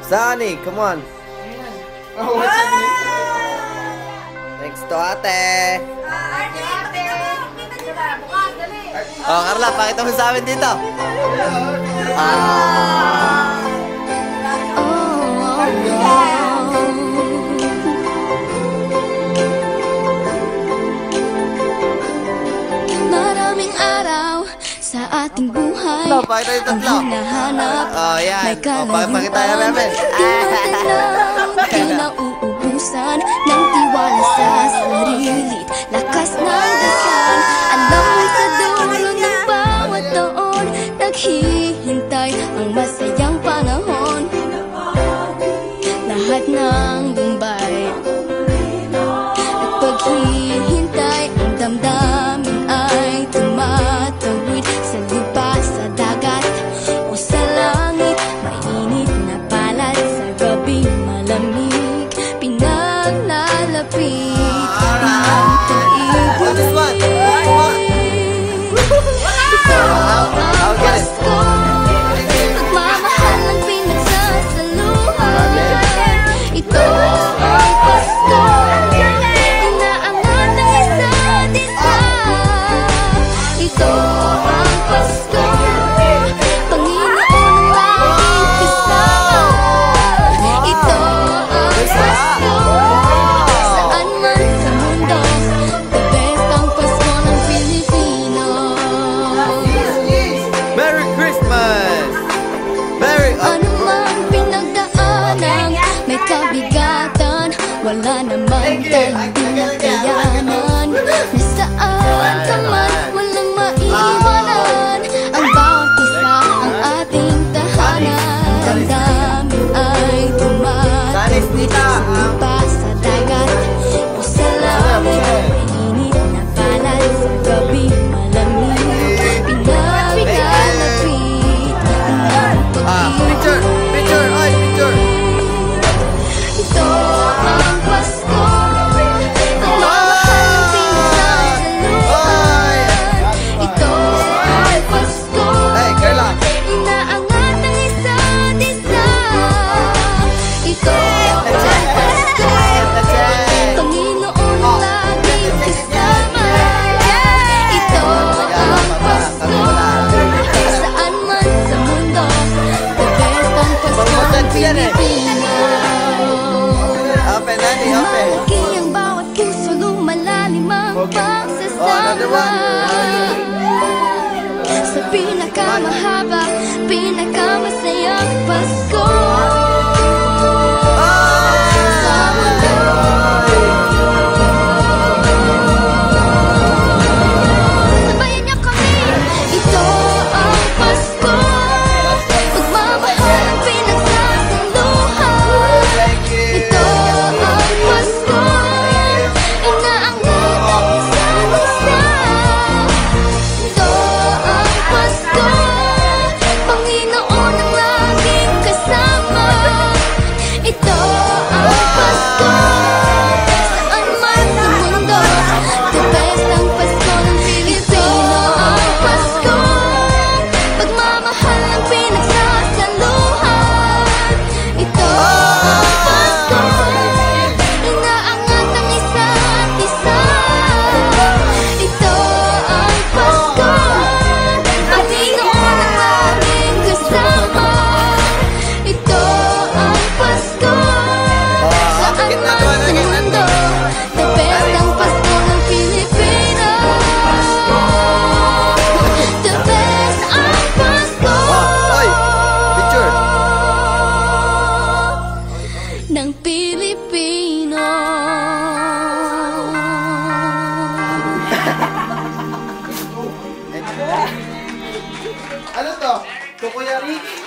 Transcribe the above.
Sunny, come on. Oh, what's up, Nick? Next to ate. Oh, Carla, pakita mo sa amin dito. Maraming araw sa ating buhay No, pakita yung tatlo. ang hinahanap. Oh, yan. May Pakita yan namin. Di nauubusan ng tiwala sa sarili, lakas ng dasal. Alam mo sa dulo ng bawat taon, naghihintay ang masayang panahon. Lahat ng lumbay at paghihintay, ang damdamin ay tumatawid sa lupa, sa dagat o sa langit. Mainit na palad sa gabing malamig, pinaglalapit ang pag-ibig. This one. Come on. Ito ang I'll get it. Pasko, pagmamahal ang pinagsasaluhan. Ito ang Pasko, inaangat ang isa't isa. Ito ang Pasko, Panginoon ang laging kasama. Ito ang Pasko, saan man sa mundo, the best ang Pasko ng Pilipino. Merry Christmas! Ano mang pinagdaanan, may kabigatan, wala namang tayong kayanan. Nasaan ka man, walang maiwanan, ang bawat isa ang ating tahanan. Damdamin ay Sanis, tita. lupa, sa dagat o sa langit. Mainit na palad sa gabi malamig, pinaglalapit ang Picture! Picture! Ay, picture! ito ang Pasko, pagmamahal ang pinagsasaluhan. Ito ang Pasko, Hey, Carla! inaangat ang isa't isa. Ito ang Pasko, Panginoon ang laging kasama. Ito ang Pasko, saan man sa mundo, the best ang Pasko ng Pilipino. Open, Daddy, open. Malaki ang bawat puso, lumalalim ang pagsasama. Sa pinakamahaba, pinakamasayang Pasko sa mundo. Sabayan niyo kami. Ito ang Pasko, pagmamahal ang pinagsasaluhan. Ito ang Pasko, inaangat ang isa't isa. Ito ang Pasko, Panginoon ang laging kasama. Ito ang Pasko, saan man sa mundo, the best ang Pasko ng Pilipino. Ang Pasko, pagmamahal ang pinagsasaluhan. Ito ang Pasko, inaangat ang isa't isa. Ito ang Pasko, Panginoon ang laging kasama. Ito ang Pasko, saan man sa mundo, the best ang Pasko ng Pilipino. The best ang Pasko Oy! Picture! ng Pilipino. Ano to? Kukuya Ricky?